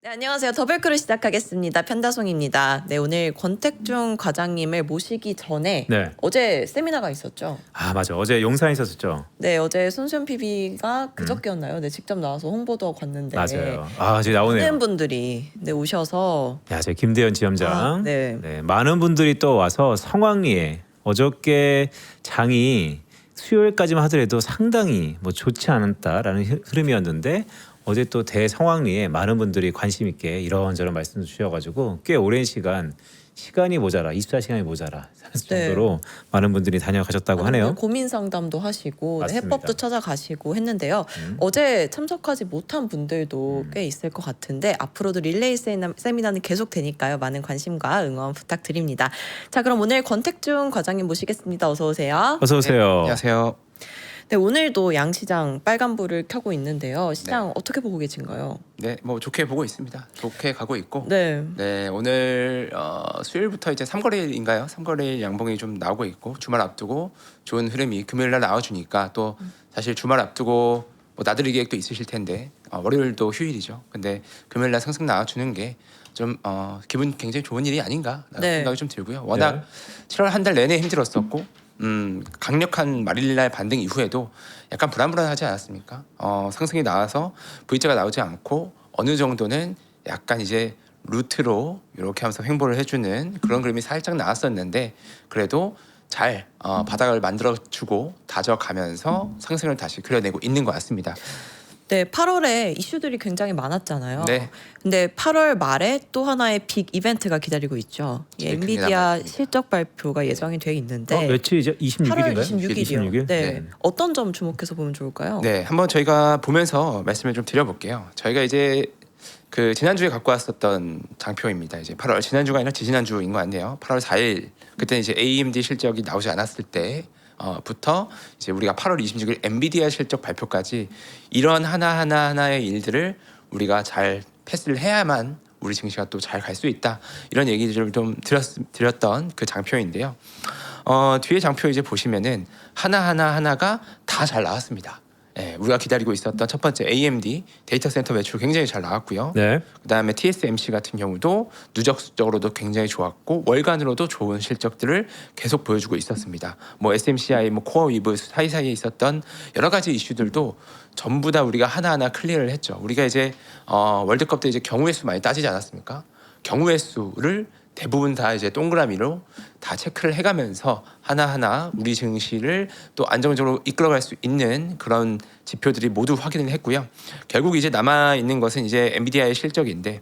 네, 안녕하세요. 더블크루 시작하겠습니다. 편다송입니다. 네, 오늘 권택중 과장님을 모시기 전에 네. 어제 세미나가 있었죠. 아 맞아. 어제 용산에 있었죠. 네, 어제 손수연 PB가 그저께였나요? 네, 직접 나와서 홍보도 하고 갔는데 맞아요. 아 지금 나오네요. 많은 분들이 네, 오셔서 야, 제 김대현 지점장. 네. 많은 분들이 또 와서 성황리에 어저께 장이 수요일까지만 하더라도 상당히 뭐 좋지 않았다라는 흐름이었는데 어제 또 대성황리에 많은 분들이 관심 있게 이런저런 말씀 주셔가지고 꽤 오랜 시간이 모자라 24시간이 모자라 네. 정도로 많은 분들이 다녀가셨다고 하네요. 고민 상담도 하시고 네, 맞습니다. 해법도 찾아가시고 했는데요. 어제 참석하지 못한 분들도 꽤 있을 것 같은데 앞으로도 릴레이 세미나는 계속 되니까요. 많은 관심과 응원 부탁드립니다. 자, 그럼 오늘 권택중 과장님 모시겠습니다. 어서 오세요. 어서 오세요. 네, 안녕하세요. 네, 오늘도 양시장 빨간불을 켜고 있는데요. 시장 네. 어떻게 보고 계신가요? 네, 뭐 좋게 보고 있습니다. 좋게 가고 있고. 네. 네, 오늘 수요일부터 이제 삼거래일인가요? 삼거래일 양봉이 좀 나오고 있고 주말 앞두고 좋은 흐름이 금요일 날 나와주니까 또 사실 주말 앞두고 뭐 나들이 계획도 있으실 텐데 월요일도 휴일이죠. 근데 금요일 날 상승 나와주는 게 좀 기분 굉장히 좋은 일이 아닌가라는 네. 생각이 좀 들고요. 워낙 7월 한 달 내내 힘들었었고 강력한 말일날 반등 이후에도 약간 불안불안하지 않았습니까? 상승이 나와서 V자가 나오지 않고 어느 정도는 약간 이제 루트로 이렇게 하면서 횡보를 해주는 그런 그림이 살짝 나왔었는데 그래도 잘 바닥을 만들어주고 다져가면서 상승을 다시 그려내고 있는 것 같습니다. 네, 8월에 이슈들이 굉장히 많았잖아요. 네. 근데 8월 말에 또 하나의 빅 이벤트가 기다리고 있죠. 이 네, 엔비디아 그게 남아있습니다. 실적 발표가 예정이 돼 있는데 며칠이죠? 8월 26일인가요? 26일이요. 네. 네. 어떤 점 주목해서 보면 좋을까요? 네, 한번 저희가 보면서 말씀을 좀 드려볼게요. 저희가 이제 그 지난주에 갖고 왔었던 장표입니다. 이제 8월 지난주가 아니라 지난주인 것 같네요. 8월 4일 그때 이제 AMD 실적이 나오지 않았을 때 부터 이제 우리가 8월 26일 엔비디아 실적 발표까지 이런 하나의 일들을 우리가 잘 패스를 해야만 우리 증시가 또 잘 갈 수 있다. 이런 얘기들을 좀 드렸던 그 장표인데요. 뒤에 장표 이제 보시면은 하나가 다 잘 나왔습니다. 예, 우리가 기다리고 있었던 첫 번째 AMD 데이터 센터 매출 굉장히 잘 나왔고요. 네. 그다음에 TSMC 같은 경우도 누적적으로도 굉장히 좋았고 월간으로도 좋은 실적들을 계속 보여주고 있었습니다. 뭐 SMCI, 뭐 코어 위브 사이사이에 있었던 여러 가지 이슈들도 전부 다 우리가 하나하나 클리어를 했죠. 우리가 이제 월드컵 때 이제 경우의 수 많이 따지지 않았습니까? 경우의 수를 대부분 다 이제 동그라미로 다 체크를 해가면서 하나하나 우리 증시를 또 안정적으로 이끌어갈 수 있는 그런 지표들이 모두 확인을 했고요. 결국 이제 남아 있는 것은 이제 엔비디아의 실적인데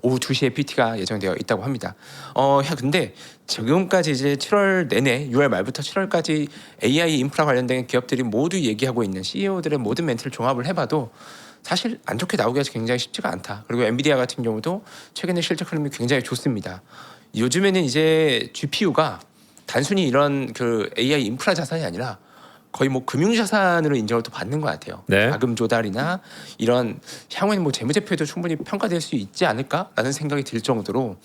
오후 2시에 PT가 예정되어 있다고 합니다. 근데 지금까지 이제 7월 내내 6월 말부터 7월까지 AI 인프라 관련된 기업들이 모두 얘기하고 있는 CEO들의 모든 멘트를 종합을 해봐도 사실 안 좋게 나오기가 굉장히 쉽지가 않다. 그리고 엔비디아 같은 경우도 최근에 실적 흐름이 굉장히 좋습니다. 요즘에는 이제 GPU가 단순히 이런 그 AI 인프라 자산이 아니라 거의 뭐 금융 자산으로 인정을 또 받는 것 같아요. 네. 자금 조달이나 이런 향후에는 뭐 재무제표에도 충분히 평가될 수 있지 않을까라는 생각이 들 정도로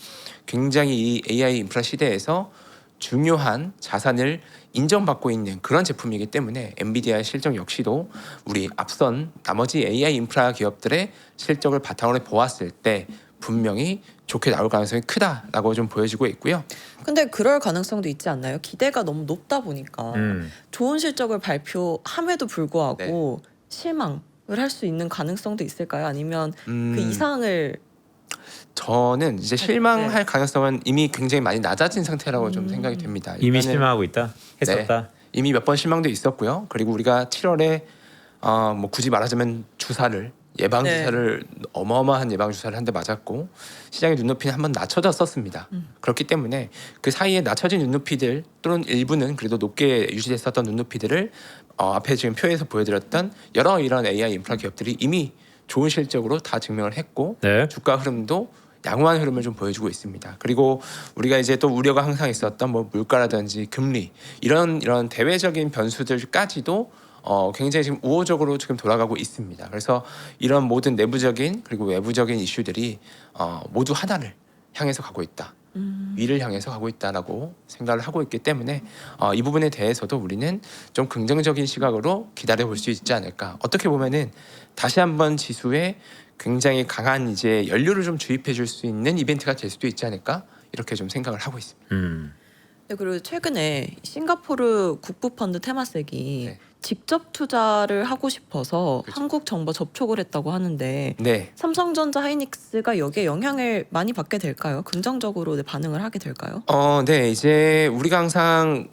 굉장히 이 AI 인프라 시대에서 중요한 자산을 인정받고 있는 그런 제품이기 때문에 엔비디아의 실적 역시도 우리 앞선 나머지 AI 인프라 기업들의 실적을 바탕으로 보았을 때 분명히 좋게 나올 가능성이 크다라고 좀 보여지고 있고요. 근데 그럴 가능성도 있지 않나요? 기대가 너무 높다 보니까 좋은 실적을 발표함에도 불구하고 실망을 할 수 있는 가능성도 있을까요? 아니면 그 이상을 저는 이제 실망할 가능성은 이미 굉장히 많이 낮아진 상태라고 좀 생각이 됩니다. 이미 일단은 실망하고 있다. 했었다. 네, 이미 몇 번 실망도 있었고요. 그리고 우리가 7월에 뭐 굳이 말하자면 예방 주사를 어마어마한 예방 주사를 한 대 맞았고 시장의 눈높이는 한번 낮춰졌었습니다. 그렇기 때문에 그 사이에 낮춰진 눈높이들 또는 일부는 그래도 높게 유지됐었던 눈높이들을 앞에 지금 표에서 보여드렸던 여러 이런 AI 인프라 기업들이 이미 좋은 실적으로 다 증명을 했고 네. 주가 흐름도 양호한 흐름을 좀 보여주고 있습니다. 그리고 우리가 이제 또 우려가 항상 있었던 뭐 물가라든지 금리 이런 대외적인 변수들까지도 굉장히 지금 우호적으로 지금 돌아가고 있습니다. 그래서 이런 모든 내부적인 그리고 외부적인 이슈들이 모두 하나를 향해서 가고 있다. 위를 향해서 가고 있다라고 생각을 하고 있기 때문에 이 부분에 대해서도 우리는 좀 긍정적인 시각으로 기다려 볼 수 있지 않을까. 어떻게 보면은 다시 한번 지수에 굉장히 강한 이제 연료를 좀 주입해 줄 수 있는 이벤트가 될 수도 있지 않을까. 이렇게 좀 생각을 하고 있습니다. 네, 그리고 최근에 싱가포르 국부펀드 테마색이 네. 직접 투자를 하고 싶어서 그렇죠. 한국 정부 접촉을 했다고 하는데 네. 삼성전자 하이닉스가 여기에 영향을 많이 받게 될까요? 긍정적으로 반응을 하게 될까요? 네. 이제 우리가 항상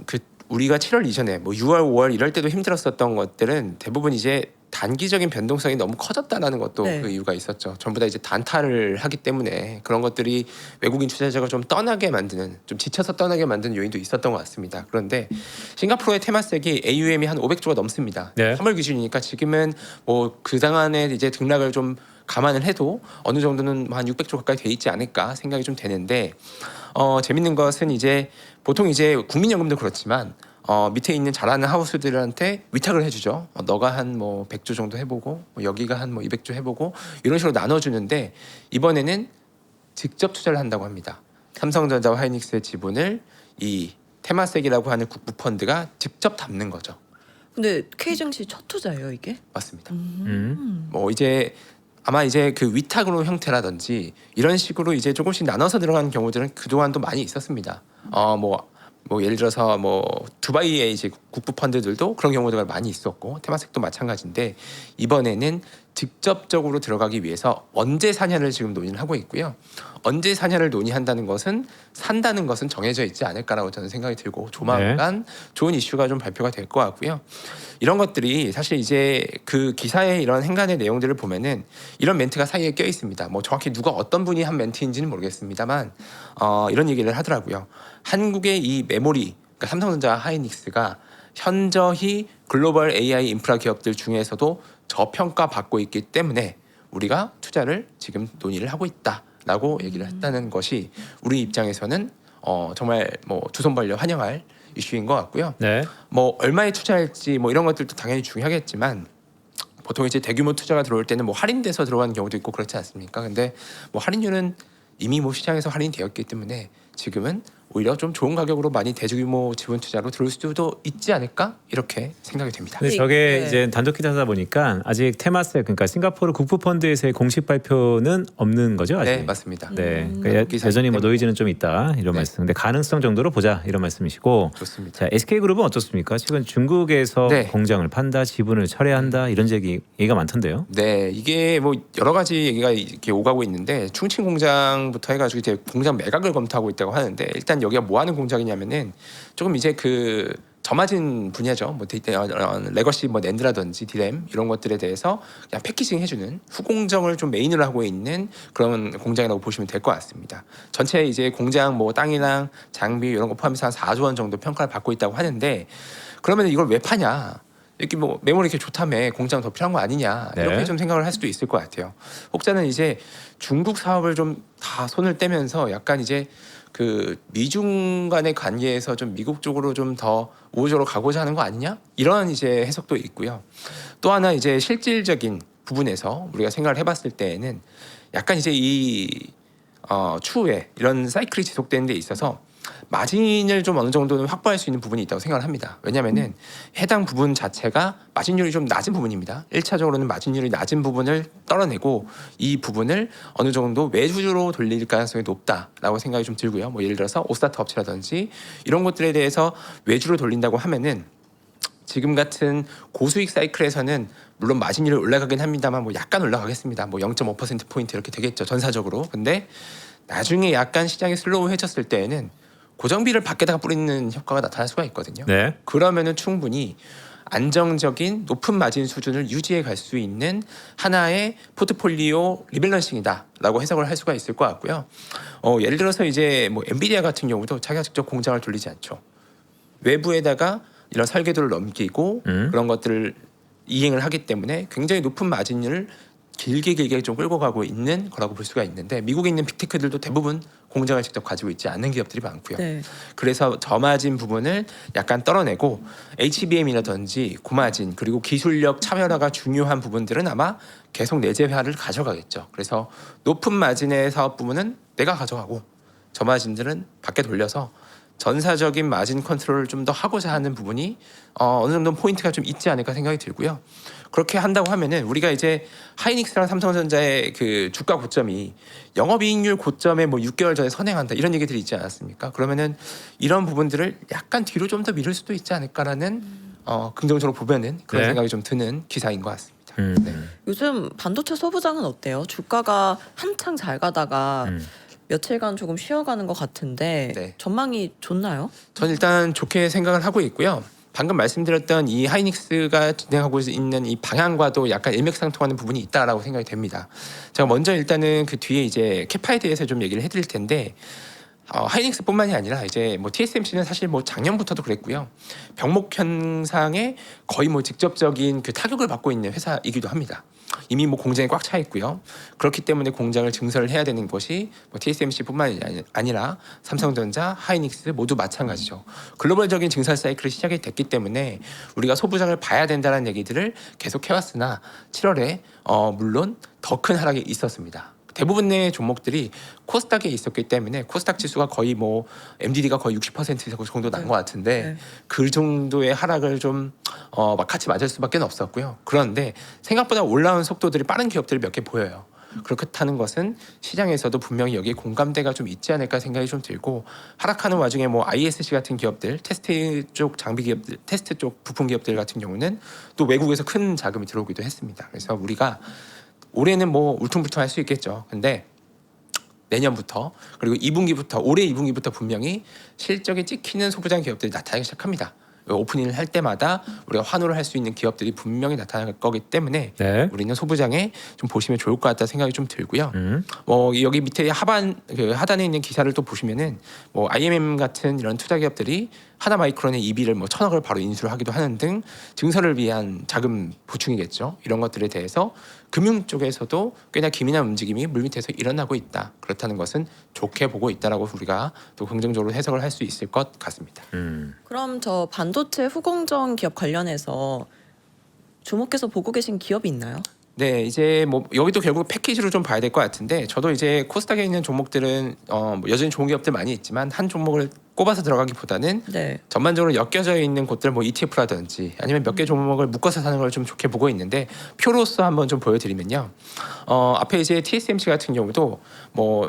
우리가 7월 이전에 뭐 6월, 5월 이럴 때도 힘들었었던 것들은 대부분 이제 단기적인 변동성이 너무 커졌다라는 것도 네. 그 이유가 있었죠. 전부 다 이제 단타를 하기 때문에 그런 것들이 외국인 투자자가 좀 떠나게 만드는, 좀 지쳐서 떠나게 만드는 요인도 있었던 것 같습니다. 그런데 싱가포르의 테마색이 AUM이 한 500조가 넘습니다. 네. 3월 기준이니까 지금은 뭐 그동안에 이제 등락을 좀 감안을 해도 어느 정도는 한 600조 가까이 돼 있지 않을까 생각이 좀 되는데 재밌는 것은 이제 보통 이제 국민연금도 그렇지만 밑에 있는 잘하는 하우스들한테 위탁을 해주죠. 너가 한 뭐 100조 정도 해보고 여기가 한 뭐 200조 해보고 이런 식으로 나눠주는데 이번에는 직접 투자를 한다고 합니다. 삼성전자와 하이닉스의 지분을 이 테마색이라고 하는 국부펀드가 직접 담는 거죠. 근데 K증시 첫 투자예요, 이게? 맞습니다. 음. 뭐 이제 아마 이제 그 위탁으로 형태라든지 이런 식으로 이제 조금씩 나눠서 들어가는 경우들은 그동안도 많이 있었습니다. 뭐 예를 들어서 뭐 두바이의 이제 국부 펀드들도 그런 경우가 많이 있었고 테마색도 마찬가지인데 이번에는 직접적으로 들어가기 위해서 언제 사냐를 지금 논의를 하고 있고요. 언제 사냐를 논의한다는 것은 산다는 것은 정해져 있지 않을까라고 저는 생각이 들고 조만간 좋은 이슈가 좀 발표가 될 것 같고요. 이런 것들이 사실 이제 그 기사의 이런 행간의 내용들을 보면은 이런 멘트가 사이에 껴 있습니다. 뭐 정확히 누가 어떤 분이 한 멘트인지는 모르겠습니다만 이런 얘기를 하더라고요. 한국의 이 메모리, 그러니까 삼성전자 하이닉스가 현저히 글로벌 AI 인프라 기업들 중에서도 저평가 받고 있기 때문에 우리가 투자를 지금 논의를 하고 있다라고 얘기를 했다는 것이 우리 입장에서는 정말 뭐 두 손 벌려 환영할 이슈인 것 같고요. 네. 뭐 얼마에 투자할지 뭐 이런 것들도 당연히 중요하겠지만 보통 이제 대규모 투자가 들어올 때는 뭐 할인돼서 들어가는 경우도 있고 그렇지 않습니까? 근데 뭐 할인율은 이미 뭐 시장에서 할인되었기 때문에 지금은 오히려 좀 좋은 가격으로 많이 대규모 지분 투자로 들어올 수도 있지 않을까 이렇게 생각이 됩니다. 근데 저게 네. 이제 단독 기사다 보니까 아직 테마세 그러니까 싱가포르 국부펀드에서의 공식 발표는 없는 거죠 아직. 네, 맞습니다. 네, 음. 그러니까 기사이기 여전히 뭐 때문에. 노이즈는 좀 있다 이런 네. 말씀. 근데 가능성 정도로 보자 이런 말씀이시고. 좋습니다. 자, SK그룹은 어떻습니까? 최근 중국에서 네. 공장을 판다, 지분을 철회한다 이런 얘기가 많던데요. 네, 이게 뭐 여러 가지 얘기가 이렇게 오가고 있는데 충칭 공장부터 해가지고 이제 공장 매각을 검토하고 있다고 하는데 일단 여기가 뭐 하는 공장이냐면은 조금 이제 그 저마진 분야죠. 뭐 레거시 뭐 낸드라든지 디램 이런 것들에 대해서 그냥 패키징 해주는 후공정을 좀 메인으로 하고 있는 그런 공장이라고 보시면 될 것 같습니다. 전체 이제 공장 뭐 땅이랑 장비 이런 거 포함해서 한 4조 원 정도 평가를 받고 있다고 하는데 그러면 이걸 왜 파냐? 이렇게 뭐 메모리 이렇게 좋다며 공장 더 필요한 거 아니냐 이렇게 네. 좀 생각을 할 수도 있을 것 같아요. 혹자는 이제 중국 사업을 좀 다 손을 떼면서 약간 이제 그 미중 간의 관계에서 좀 미국 쪽으로 좀 더 우호적으로 가고자 하는 거 아니냐 이런 이제 해석도 있고요. 또 하나 이제 실질적인 부분에서 우리가 생각을 해봤을 때에는 약간 이제 이 추후에 이런 사이클이 지속되는 데 있어서 마진을 좀 어느 정도는 확보할 수 있는 부분이 있다고 생각을 합니다. 왜냐하면은 해당 부분 자체가 마진율이 좀 낮은 부분입니다. 1차적으로는 마진율이 낮은 부분을 떨어내고 이 부분을 어느 정도 외주로 돌릴 가능성이 높다라고 생각이 좀 들고요. 뭐 예를 들어서 오스타트 업체라든지 이런 것들에 대해서 외주로 돌린다고 하면은 지금 같은 고수익 사이클에서는 물론 마진율이 올라가긴 합니다만 뭐 약간 올라가겠습니다. 뭐 0.5%포인트 이렇게 되겠죠. 전사적으로. 근데 나중에 약간 시장이 슬로우해졌을 때에는 고정비를 밖에다가 뿌리는 효과가 나타날 수가 있거든요. 네. 그러면은 충분히 안정적인 높은 마진 수준을 유지해 갈 수 있는 하나의 포트폴리오 리밸런싱이다라고 해석을 할 수가 있을 것 같고요. 예를 들어서 이제 뭐 엔비디아 같은 경우도 자기가 직접 공장을 돌리지 않죠. 외부에다가 이런 설계도를 넘기고 그런 것들을 이행을 하기 때문에 굉장히 높은 마진율을 길게 좀 끌고 가고 있는 거라고 볼 수가 있는데 미국에 있는 빅테크들도 대부분 공장을 직접 가지고 있지 않는 기업들이 많고요. 네. 그래서 저마진 부분을 약간 떨어내고 HBM이라든지 고마진 그리고 기술력 차별화가 중요한 부분들은 아마 계속 내재화를 가져가겠죠. 그래서 높은 마진의 사업 부문은 내가 가져가고 저 마진들은 밖에 돌려서 전사적인 마진 컨트롤을 좀 더 하고자 하는 부분이 어느 정도 포인트가 좀 있지 않을까 생각이 들고요. 그렇게 한다고 하면은 우리가 이제 하이닉스랑 삼성전자의 그 주가 고점이 영업이익률 고점에 뭐 6개월 전에 선행한다 이런 얘기들이 있지 않았습니까? 그러면은 이런 부분들을 약간 뒤로 좀 더 미룰 수도 있지 않을까라는 긍정적으로 보면은 그런 네. 생각이 좀 드는 기사인 것 같습니다. 네. 요즘 반도체 소부장은 어때요? 주가가 한창 잘 가다가 며칠간 조금 쉬어가는 것 같은데 네. 전망이 좋나요? 전 일단 좋게 생각을 하고 있고요. 방금 말씀드렸던 이 하이닉스가 진행하고 있는 이 방향과도 약간 일맥상통하는 부분이 있다라고 생각이 됩니다. 제가 먼저 일단은 그 뒤에 이제 캐파에 대해서 좀 얘기를 해드릴 텐데 하이닉스뿐만이 아니라 이제 뭐 TSMC는 사실 뭐 작년부터도 그랬고요. 병목 현상에 거의 뭐 직접적인 그 타격을 받고 있는 회사이기도 합니다. 이미 뭐 공장이 꽉 차 있고요. 그렇기 때문에 공장을 증설을 해야 되는 것이 뭐 TSMC뿐만이 아니라 삼성전자, 하이닉스 모두 마찬가지죠. 글로벌적인 증설 사이클이 시작이 됐기 때문에 우리가 소부장을 봐야 된다는 얘기들을 계속 해왔으나 7월에 물론 더 큰 하락이 있었습니다. 대부분의 종목들이 코스닥에 있었기 때문에 코스닥 지수가 거의 뭐 MDD가 거의 60% 정도 난 것 같은데 네. 그 정도의 하락을 좀 막 같이 맞을 수밖에 없었고요. 그런데 생각보다 올라온 속도들이 빠른 기업들이 몇 개 보여요. 그렇다는 것은 시장에서도 분명히 여기에 공감대가 좀 있지 않을까 생각이 좀 들고 하락하는 와중에 뭐 ISC 같은 기업들, 테스트 쪽 장비 기업들, 테스트 쪽 부품 기업들 같은 경우는 또 외국에서 큰 자금이 들어오기도 했습니다. 그래서 우리가 올해는 뭐 울퉁불퉁할 수 있겠죠. 근데 내년부터 그리고 2분기부터 올해 2분기부터 분명히 실적이 찍히는 소부장 기업들이 나타나기 시작합니다. 오프닝을 할 때마다 우리가 환호를 할 수 있는 기업들이 분명히 나타날 거기 때문에 네. 우리는 소부장에 좀 보시면 좋을 것 같다 생각이 좀 들고요. 여기 밑에 하단에 있는 기사를 또 보시면은 뭐 IMM 같은 이런 투자 기업들이 하나마이크론의 EB를 뭐 1,000억을 바로 인수를 하기도 하는 등 증설을 위한 자금 보충이겠죠. 이런 것들에 대해서 금융 쪽에서도 꽤나 기민한 움직임이 물밑에서 일어나고 있다. 그렇다는 것은 좋게 보고 있다라고 우리가 또 긍정적으로 해석을 할 수 있을 것 같습니다. 그럼 저 반도체 후공정 기업 관련해서 주목해서 보고 계신 기업이 있나요? 네, 이제 뭐 여기도 결국 패키지로 좀 봐야 될 것 같은데 저도 이제 코스닥에 있는 종목들은 뭐 여전히 좋은 기업들 많이 있지만 한 종목을 꼽아서 들어가기보다는 네. 전반적으로 엮여져 있는 곳들 뭐 ETF라든지 아니면 몇 개 종목을 묶어서 사는 걸 좀 좋게 보고 있는데 표로서 한번 좀 보여드리면요. 앞에 이제 TSMC 같은 경우도 뭐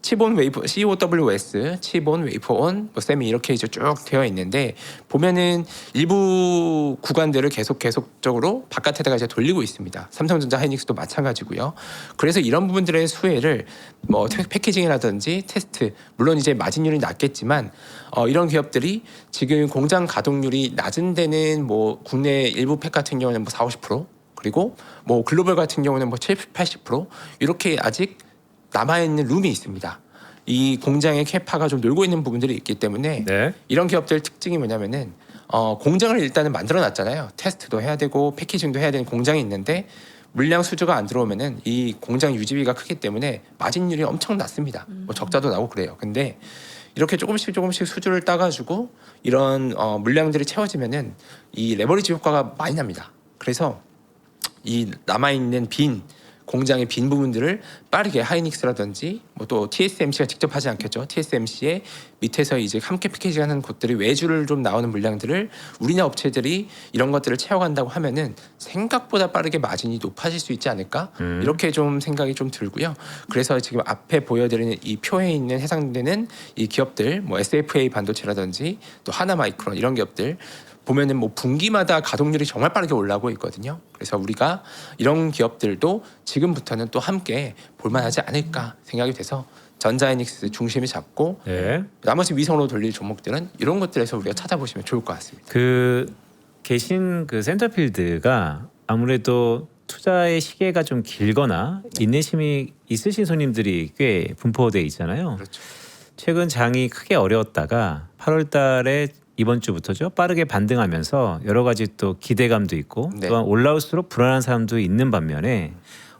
치본 웨이프 COWS, 치본 웨이퍼온, 뭐 셈이 이렇게 이제 쭉 되어 있는데 보면은 일부 구간들을 계속적으로 바깥에다가 이제 돌리고 있습니다. 삼성전자, 하이닉스도 마찬가지고요. 그래서 이런 부분들의 수혜를 뭐 패키징이라든지 테스트, 물론 이제 마진율이 낮겠지만 이런 기업들이 지금 공장 가동률이 낮은 데는 뭐 국내 일부 팩 같은 경우는 뭐 40-50% 그리고 뭐 글로벌 같은 경우는 뭐 70-80% 이렇게 아직 남아있는 룸이 있습니다. 이 공장의 캐파가 좀 놀고 있는 부분들이 있기 때문에 네. 이런 기업들 특징이 뭐냐면은 공장을 일단은 만들어놨잖아요. 테스트도 해야 되고 패키징도 해야 되는 공장이 있는데 물량 수주가 안 들어오면은 이 공장 유지비가 크기 때문에 마진율이 엄청 낮습니다. 뭐 적자도 나고 그래요. 근데 이렇게 조금씩 수주를 따가지고 이런 물량들이 채워지면은 이 레버리지 효과가 많이 납니다. 그래서 이 남아있는 공장의 빈 부분들을 빠르게 하이닉스라든지 뭐 또 TSMC가 직접 하지 않겠죠. TSMC의 밑에서 이제 함께 패키징하는 곳들이 외주를 좀 나오는 물량들을 우리나라 업체들이 이런 것들을 채워간다고 하면은 생각보다 빠르게 마진이 높아질 수 있지 않을까 이렇게 좀 생각이 좀 들고요. 그래서 지금 앞에 보여드리는 이 표에 있는 해당되는 이 기업들 뭐 SFA 반도체라든지 또 하나마이크론 이런 기업들 보면은 뭐 분기마다 가동률이 정말 빠르게 올라오고 있거든요. 그래서 우리가 이런 기업들도 지금부터는 또 함께 볼만하지 않을까 생각이 돼서 전자하이닉스 중심을 잡고 네. 나머지 위성으로 돌릴 종목들은 이런 것들에서 우리가 찾아보시면 좋을 것 같습니다. 그 계신 그 센터필드가 아무래도 투자의 시계가 좀 길거나 인내심이 있으신 손님들이 꽤 분포돼 있잖아요. 그렇죠. 최근 장이 크게 어려웠다가 8월 달에 이번 주부터죠. 빠르게 반등하면서 여러 가지 또 기대감도 있고 네. 또한 올라올수록 불안한 사람도 있는 반면에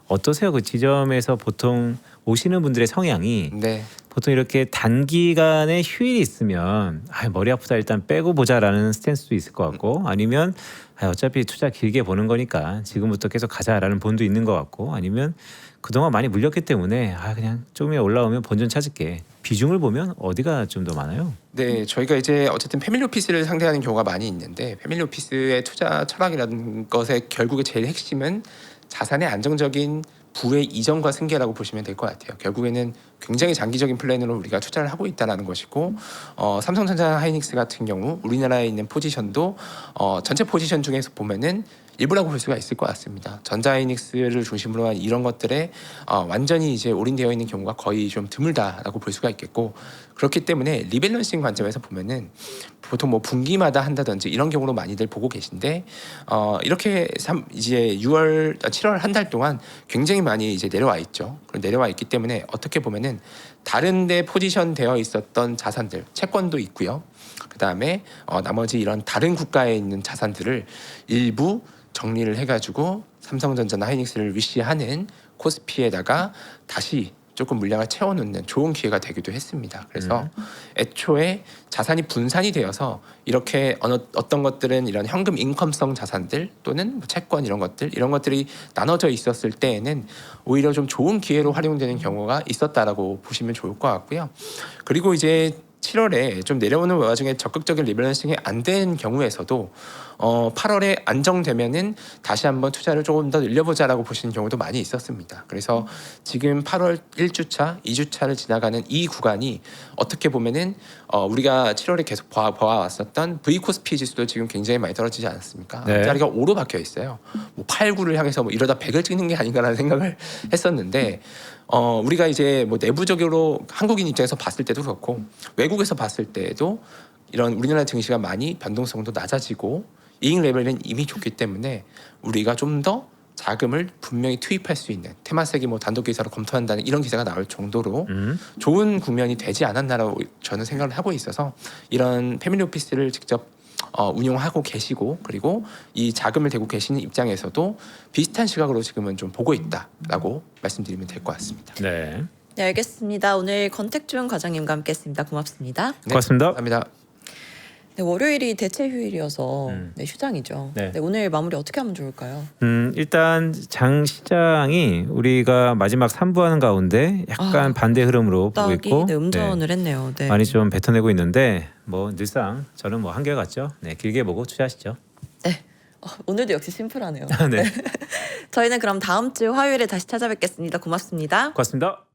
어떠세요? 그 지점에서 보통 오시는 분들의 성향이 네. 보통 이렇게 단기간에 휴일이 있으면 머리 아프다 일단 빼고 보자라는 스탠스도 있을 것 같고 아니면 어차피 투자 길게 보는 거니까 지금부터 계속 가자라는 본도 있는 것 같고 아니면 그동안 많이 물렸기 때문에 그냥 조금이 올라오면 본전 찾을게. 비중을 보면 어디가 좀 더 많아요? 네, 저희가 이제 어쨌든 패밀리 오피스를 상대하는 경우가 많이 있는데 패밀리 오피스의 투자 철학이라는 것의 결국에 제일 핵심은 자산의 안정적인 부의 이전과 승계라고 보시면 될 것 같아요. 결국에는 굉장히 장기적인 플랜으로 우리가 투자를 하고 있다는 것이고 삼성전자 하이닉스 같은 경우 우리나라에 있는 포지션도 전체 포지션 중에서 보면은 일부라고 볼 수가 있을 것 같습니다. 전자하이닉스를 중심으로 한 이런 것들에 완전히 이제 올인되어 있는 경우가 거의 좀 드물다라고 볼 수가 있겠고 그렇기 때문에 리밸런싱 관점에서 보면은 보통 뭐 분기마다 한다든지 이런 경우로 많이들 보고 계신데 이렇게 이제 7월 한 달 동안 굉장히 많이 이제 내려와 있죠. 내려와 있기 때문에 어떻게 보면은 다른데 포지션 되어 있었던 자산들 채권도 있고요. 그 다음에 나머지 이런 다른 국가에 있는 자산들을 일부 정리를 해가지고 삼성전자나 하이닉스를 위시하는 코스피에다가 다시 조금 물량을 채워놓는 좋은 기회가 되기도 했습니다. 그래서 애초에 자산이 분산이 되어서 이렇게 어떤 것들은 이런 현금 인컴성 자산들 또는 뭐 채권 이런 것들이 나눠져 있었을 때에는 오히려 좀 좋은 기회로 활용되는 경우가 있었다라고 보시면 좋을 것 같고요. 그리고 이제 7월에 좀 내려오는 와중에 적극적인 리밸런싱이 안 된 경우에서도 8월에 안정되면은 다시 한번 투자를 조금 더 늘려보자라고 보시는 경우도 많이 있었습니다. 그래서 지금 8월 1주차, 2주차를 지나가는 이 구간이 어떻게 보면은 우리가 7월에 계속 보아왔었던 V 코스피 지수도 지금 굉장히 많이 떨어지지 않았습니까? 네. 자리가 5로 박혀 있어요. 뭐 8, 9를 향해서 뭐 이러다 100을 찍는 게 아닌가라는 생각을 했었는데 우리가 이제 뭐 내부적으로 한국인 입장에서 봤을 때도 그렇고 외국에서 봤을 때도 이런 우리나라 증시가 많이 변동성도 낮아지고 이익 레벨은 이미 좋기 때문에 우리가 좀 더 자금을 분명히 투입할 수 있는 테마색이 뭐 단독 기사로 검토한다는 이런 기사가 나올 정도로 좋은 국면이 되지 않았나라고 저는 생각을 하고 있어서 이런 패밀리 오피스를 직접 운용하고 계시고 그리고 이 자금을 대고 계시는 입장에서도 비슷한 시각으로 지금은 좀 보고 있다라고 말씀드리면 될 것 같습니다. 네. 네, 알겠습니다. 오늘 권택준 과장님과 함께했습니다. 고맙습니다. 네, 고맙습니다. 감사합니다. 네, 월요일이 대체 휴일이어서 네, 휴장이죠. 네. 네, 오늘 마무리 어떻게 하면 좋을까요? 일단 장 시장이 우리가 마지막 3부 하는 가운데 약간 반대 흐름으로 보고 딱이 있고 네, 음전을 했네요. 네. 많이 좀 뱉어내고 있는데 뭐 늘상 저는 뭐 한결같죠. 네, 길게 보고 투자하시죠. 네. 오늘도 역시 심플하네요. 네. 저희는 그럼 다음 주 화요일에 다시 찾아뵙겠습니다. 고맙습니다. 고맙습니다.